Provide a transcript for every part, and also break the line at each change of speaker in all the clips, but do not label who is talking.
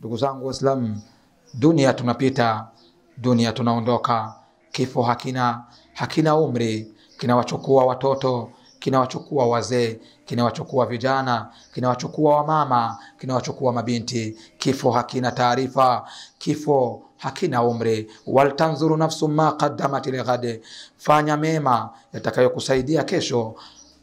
Ndugu zangu Waislamu, dunia tunapita, dunia tunaondoka. Kifo hakina umri, kinawachukua watoto, kinawachukua wazee, kinawachukua vijana, kinawachukua wamama, kinawachukua mabinti. Kifo hakina taarifa, kifo hakina umri. Waltanzuru nafsu ma qaddamat lighad, fanya mema yatakayokusaidia kesho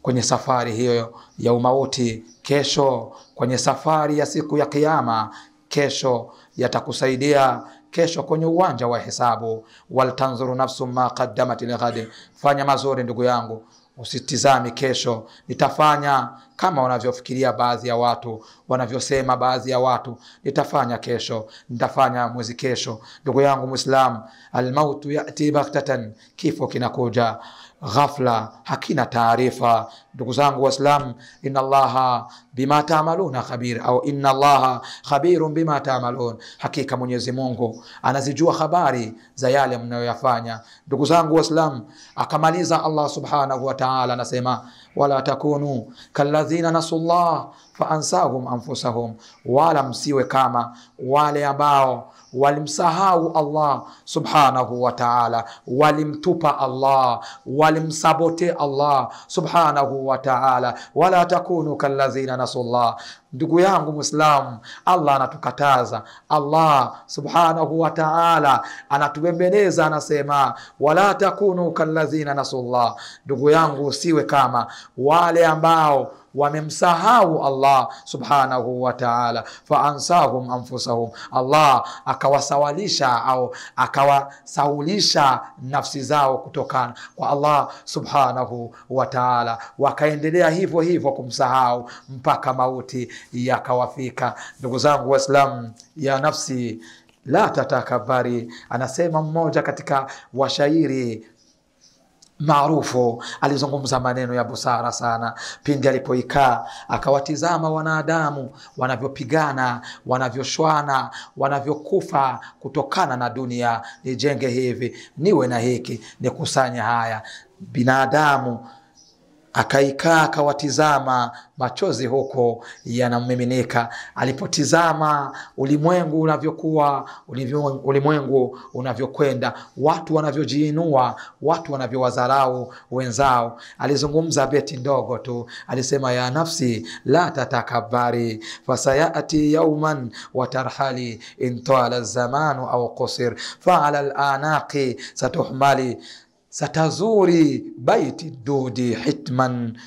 kwenye safari hiyo ya umauti, kesho kwenye safari ya siku ya kiyama, kesho yatakusaidia kesho kwenye uwanja wa hisabu. Waltanzuru nafsu ma qaddamat lighad, fanya mazuri ndugu yangu, usitizami kesho nitafanya kama wanavyofikiria baadhi ya watu, wanavyosema baadhi ya watu, nitafanya kesho, nitafanya mwezi kesho. Ndugu yangu Muislam, almautu yati baghtatan, kifo kinakuja ghafla, hakina taarifa. Ndugu zangu Waislamu, inna Allaha bima ta'maluna khabir, au inna Allaha khabirun bima ta'malun, hakika Mwenyezi Mungu anazijua habari za yale mnayoyafanya. Ndugu zangu Waislamu, akamaliza Allah subhanahu wa ta'ala anasema, wala takunu kalladhina nasullah fa ansahum anfusahum, wala msiwe kama wale ambao walimsahau Allah subhanahu wa ta'ala, walimtupa Allah, walimsabote Allah subhanahu wa ta'ala. Wala takunu kalladhina nasullah. Ndugu yangu Muislamu, Allah anatukataza, Allah subhanahu wa ta'ala anatubembeleza, anasema wala takunu kalladhina nasullah. Ndugu yangu, usiwe kama wale ambao wamemsahau Allah subhanahu wa ta'ala, fa ansahum anfusahum, Allah akawasawalisha au akawasaulisha nafsi zao kutokana kwa Allah subhanahu wa ta'ala, wakaendelea hivyo hivyo kumsahau mpaka mauti yakawafika. Ndugu zangu Waislamu, ya nafsi la tatakabari, anasema mmoja katika washairi maarufu, alizungumza maneno ya busara sana pindi alipoikaa akawatizama wanadamu wanavyopigana, wanavyoshwana, wanavyokufa kutokana na dunia. Nijenge hivi, niwe na hiki, nikusanye haya. Binadamu akaikaa akawatizama, machozi huko yanamiminika. Alipotizama ulimwengu unavyokuwa, ulimwengu unavyokwenda, watu wanavyojiinua, watu wanavyowadharau wenzao, alizungumza beti ndogo tu, alisema ya nafsi la tatakabari, fasayati yawman watarhali, in tala zamanu au qasir, fa ala al-anaqi satuhmali, satazuri baiti dudi hitman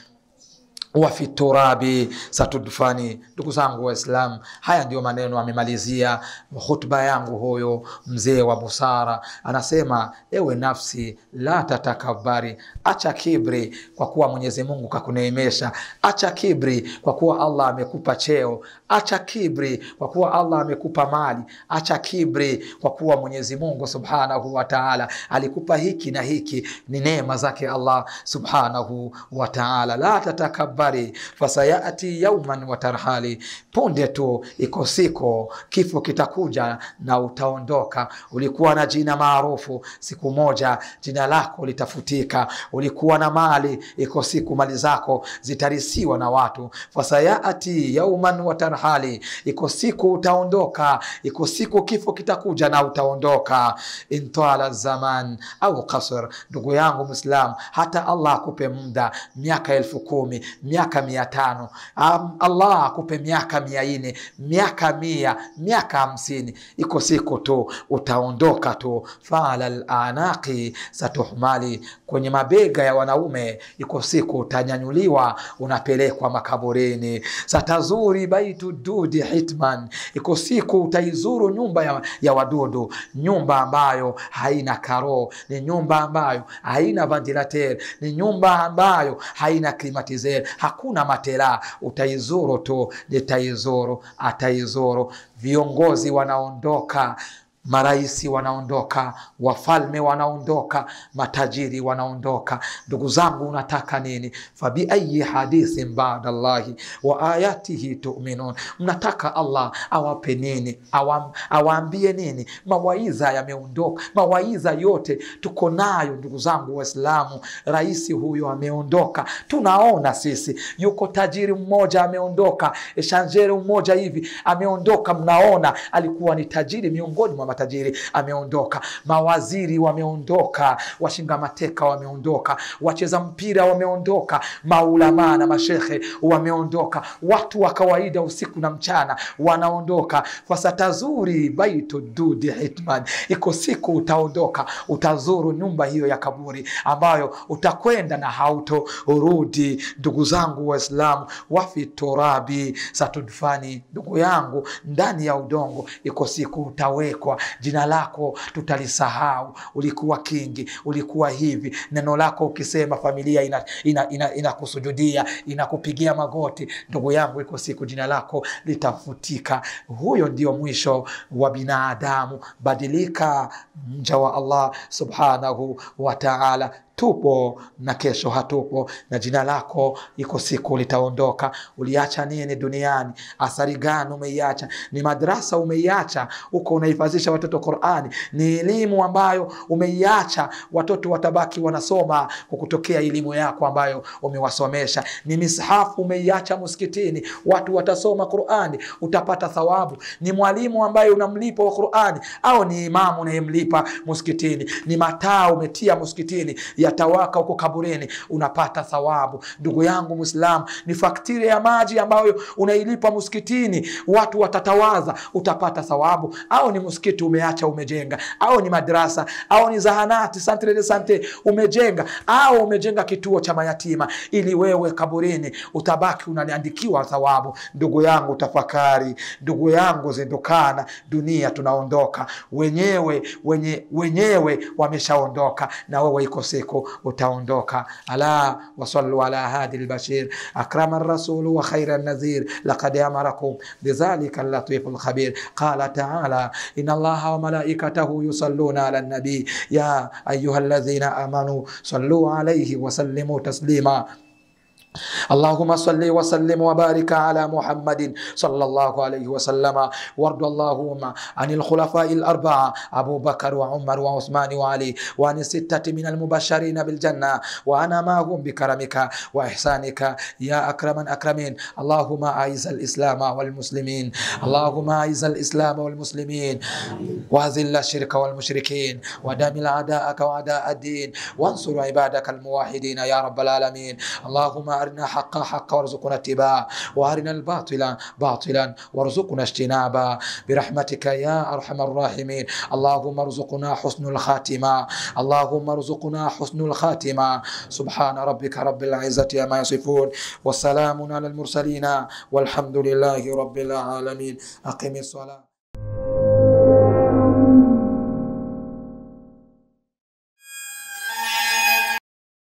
wa fi turabi satudfani. Ndugu zangu Waislamu, haya ndio maneno amemalizia hutuba yangu huyo mzee wa busara. Anasema, ewe nafsi la tatakabari, acha kibri kwa kuwa Mwenyezi Mungu kakuneemesha, acha kibri kwa kuwa Allah amekupa cheo, acha kibri kwa kuwa Allah amekupa mali, acha kibri kwa kuwa Mwenyezi Mungu subhanahu wa ta'ala alikupa hiki na hiki, ni neema zake Allah subhanahu wa ta'ala. La tatakabari, fasayati yawman watarhali, punde tu iko siku kifo kitakuja na utaondoka. Ulikuwa na jina maarufu, siku moja jina lako litafutika. Ulikuwa na mali, iko siku mali zako zitarisiwa na watu. Fasayati yawman watarhali, iko siku utaondoka, iko siku kifo kitakuja na utaondoka. Intala zaman au qasr. Ndugu yangu Muislam, hata Allah akupe muda miaka 10,000, miaka 500, Allah akupe miaka 400, miaka 100, miaka 50, iko siku tu utaondoka tu. Fala al-anaqi satuhmali, kwenye mabega ya wanaume iko siku utanyanyuliwa, unapelekwa makaburini. Satazuri baitu dudi hitman, iko siku utaizuru nyumba ya wadudu, nyumba ambayo haina karo, ni nyumba ambayo haina ventilator, ni nyumba ambayo haina climatizer, hakuna matela. Utaizuru tu, nitaizuru, ataizuru. Viongozi wanaondoka, maraisi wanaondoka, wafalme wanaondoka, matajiri wanaondoka. Ndugu zangu, unataka nini? Fabi ayi hadithin ba'da Allahi wa ayatihi tu'minun. Mnataka Allah awape nini? Awaambie nini? Mawaidha yameondoka. Mawaidha yote tuko nayo ndugu zangu Waislamu. Rais huyo ameondoka, tunaona sisi. Yuko tajiri mmoja ameondoka, echanjere mmoja hivi ameondoka, mnaona alikuwa ni tajiri miongoni mwa matajiri, ameondoka. Mawaziri wameondoka, washinga mateka wameondoka, wacheza mpira wameondoka, maulama na mashehe wameondoka, watu wa kawaida usiku na mchana wanaondoka. Fasatazuri baitu dudi hitman, iko siku utaondoka, utazuru nyumba hiyo ya kaburi ambayo utakwenda na hauto urudi. Ndugu zangu Waislamu, wafi turabi satudfani, ndugu yangu, ndani ya udongo iko siku utawekwa. Jina lako tutalisahau, ulikuwa kingi, ulikuwa hivi. Neno lako ukisema familia inakusujudia, inakupigia magoti. Ndugu yangu, iko siku jina lako litafutika. Huyo ndio mwisho wa binadamu. Badilika mja wa Allah subhanahu wa ta'ala. Tupo na kesho hatupo, na jina lako iko siku litaondoka. Uliacha nini duniani? Athari gani umeiacha? Ni madrasa umeiacha, uko unaifazisha watoto Qur'ani. Ni elimu ambayo umeiacha, watoto watabaki wanasoma kukutokea elimu yako ambayo umewasomesha. Ni mishafu umeiacha msikitini, watu watasoma Qur'ani, utapata thawabu. Ni mwalimu ambaye unamlipa wa Qur'ani, au ni imamu unayemlipa msikitini. Ni mataa umetia msikitini, yatawaka huko kaburini, unapata thawabu. Ndugu yangu Muislamu, ni faktiri ya maji ambayo unailipa msikitini, watu watatawaza, utapata thawabu. Au ni msikiti umeacha umejenga, au ni madrasa, au ni zahanati centre de sante umejenga, au umejenga kituo cha mayatima, ili wewe kaburini utabaki unaniandikiwa thawabu. Ndugu yangu, tafakari. Ndugu yangu, zindukana. Dunia tunaondoka, wenyewe wameshaondoka, na wewe iko siku utaondoka. Ala wa sallu ala hadi al-bashir akrama ar-rasul wa khayra an-nadhir laqad amarakum bidhalika al-latif al-khabir. Qala ta'ala inna Allaha wa malaikatahu yusalluna ala an-nabi ya ayyuhalladhina amanu sallu alayhi wa sallimu taslima. اللهم صل وسلم وبارك على محمد صلى الله عليه وسلم. وارض اللهم عن الخلفاء الأربعة أبو بكر وعمر وعثمان وعلي، وعن الستة من المبشرين بالجنة، وأنا معهم بكرمك وإحسانك يا أكرم الأكرمين. اللهم أعز الإسلام والمسلمين، اللهم أعز الإسلام والمسلمين، وأذل الشرك والمشركين، ودمر أعداءك وأعداء الدين، وانصر عبادك الموحدين يا رب العالمين. اللهم أرنا حقا حقا وارزقنا اتباعه، وأرنا الباطلا باطلا وارزقنا اجتنابا برحمتك يا أرحم الراحمين. اللهم ارزقنا حسن الخاتمة، اللهم ارزقنا حسن الخاتمة. سبحان ربك رب العزة عما يصفون، والسلام على المرسلين، والحمد لله رب العالمين. أقم الصلاة.